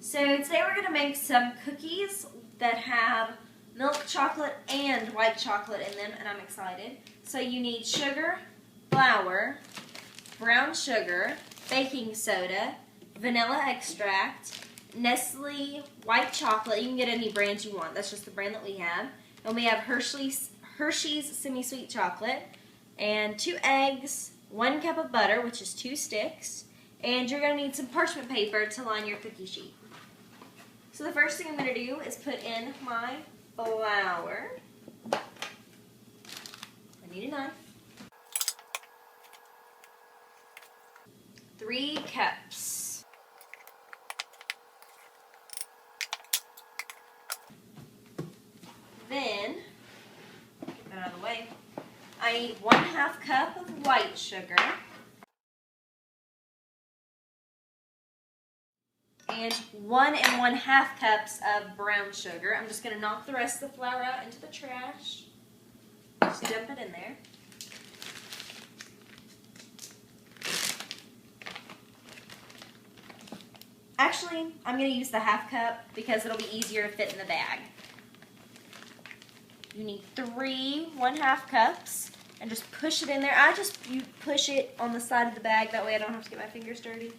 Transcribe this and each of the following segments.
So today we're going to make some cookies that have milk chocolate and white chocolate in them, and I'm excited. So you need sugar, flour, brown sugar, baking soda, vanilla extract, Nestle white chocolate. You can get any brand you want. That's just the brand that we have. And we have Hershey's semi-sweet chocolate, and 2 eggs, 1 cup of butter, which is 2 sticks, and you're going to need some parchment paper to line your cookie sheet. So the first thing I'm going to do is put in my flour. I need a knife. 3 cups. Then, get that out of the way, I need 1/2 cup of white sugar. And 1 1/2 cups of brown sugar. I'm just going to knock the rest of the flour out into the trash. Just dump it in there. Actually, I'm going to use the 1/2 cup because it'll be easier to fit in the bag. You need 3 1/2 cups and just push it in there. You push it on the side of the bag, that way I don't have to get my fingers dirty.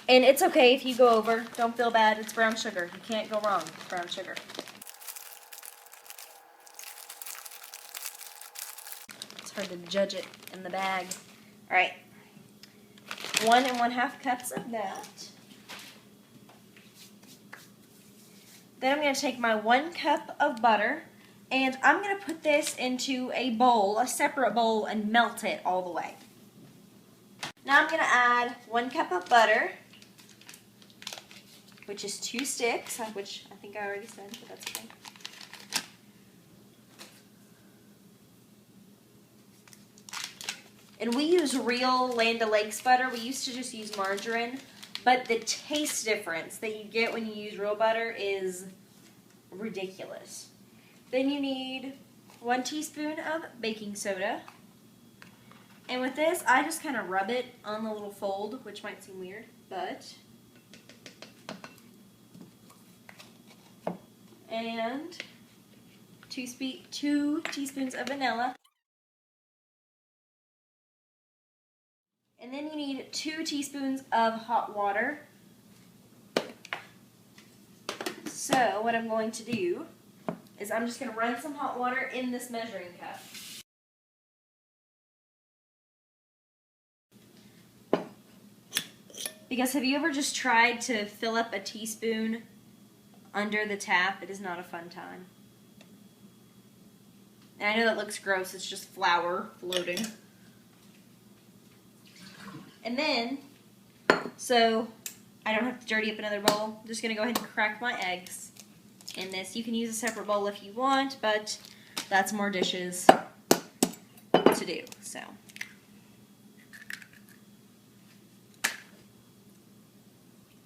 And it's okay if you go over. Don't feel bad. It's brown sugar. You can't go wrong with brown sugar. It's hard to judge it in the bag. All right. 1 1/2 cups of that. Then I'm going to take my 1 cup of butter, and I'm going to put this into a bowl, a separate bowl, and melt it all the way. Now I'm going to add 1 cup of butter, which is 2 sticks, which I think I already said, but that's okay. And we use real Land O'Lakes butter. We used to just use margarine, but the taste difference that you get when you use real butter is ridiculous. Then you need 1 teaspoon of baking soda. And with this, I just kind of rub it on the little fold, which might seem weird, but... And 2 teaspoons of vanilla. And then you need 2 teaspoons of hot water. So what I'm going to do is I'm just going to run some hot water in this measuring cup. Because have you ever just tried to fill up a teaspoon under the tap? It is not a fun time. And I know that looks gross. It's just flour floating. And then, so I don't have to dirty up another bowl, I'm just going to go ahead and crack my eggs in this. You can use a separate bowl if you want, but that's more dishes to do. So,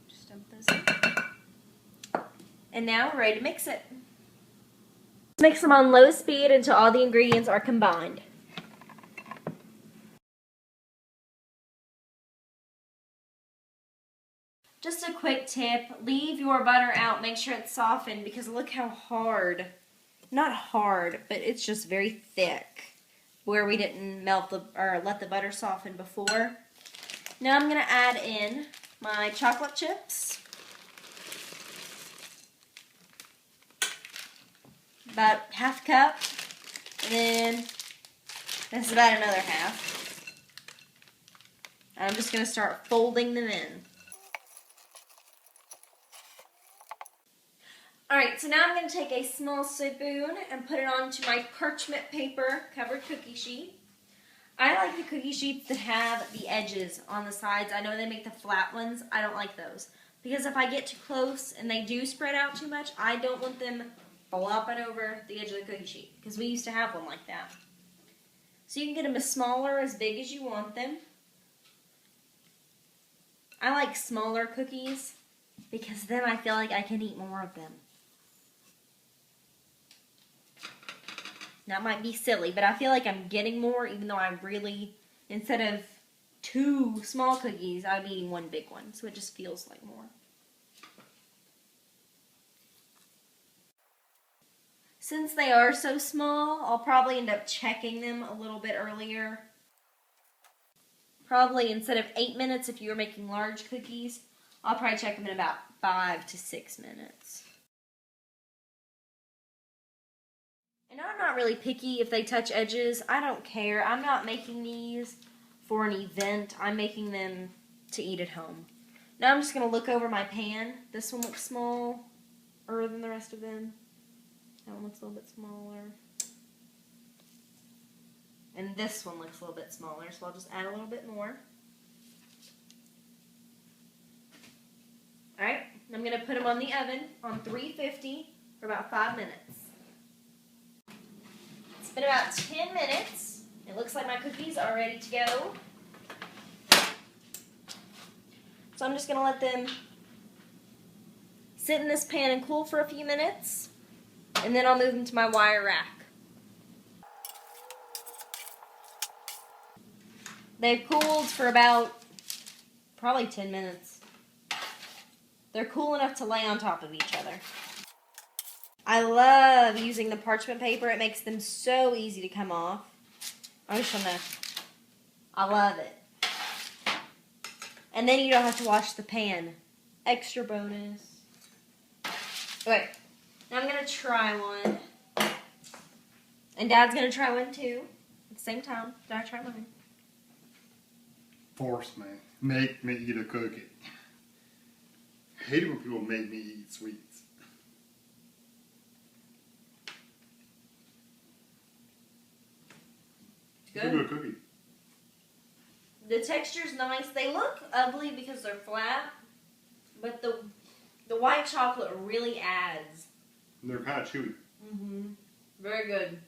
just dump those in. And now we're ready to mix it. Mix them on low speed until all the ingredients are combined. Just a quick tip, leave your butter out, make sure it's softened, because look how hard, not hard, but it's just very thick, where we didn't let the butter soften before. Now I'm going to add in my chocolate chips, about 1/2 cup, and then this is about another 1/2. I'm just going to start folding them in. Alright, so now I'm going to take a small spoon and put it onto my parchment paper covered cookie sheet. I like the cookie sheets that have the edges on the sides. I know they make the flat ones. I don't like those. Because if I get too close and they do spread out too much, I don't want them flopping over the edge of the cookie sheet. Because we used to have one like that. So you can get them as small or as big as you want them. I like smaller cookies because then I feel like I can eat more of them. That might be silly, but I feel like I'm getting more, even though I really, instead of 2 small cookies, I'd be eating 1 big one. So it just feels like more. Since they are so small, I'll probably end up checking them a little bit earlier. Probably instead of 8 minutes if you were making large cookies, I'll probably check them in about 5 to 6 minutes. And I'm not really picky if they touch edges. I don't care. I'm not making these for an event. I'm making them to eat at home. Now I'm just going to look over my pan. This one looks smaller than the rest of them. That one looks a little bit smaller. And this one looks a little bit smaller, so I'll just add a little bit more. Alright, I'm going to put them on the oven on 350 for about 5 minutes. It's been about 10 minutes. It looks like my cookies are ready to go. So I'm just going to let them sit in this pan and cool for a few minutes. And then I'll move them to my wire rack. They've cooled for about probably 10 minutes. They're cool enough to lay on top of each other. I love using the parchment paper. It makes them so easy to come off. I love it. And then you don't have to wash the pan. Extra bonus. Okay. Now I'm going to try one. And Dad's going to try one too. At the same time. Did I try mine? Force me. Make me eat a cookie. I hate it when people make me eat sweets. Good. It's a good cookie. The texture's nice. They look ugly because they're flat. But the white chocolate really adds. They're kind of chewy. Very good.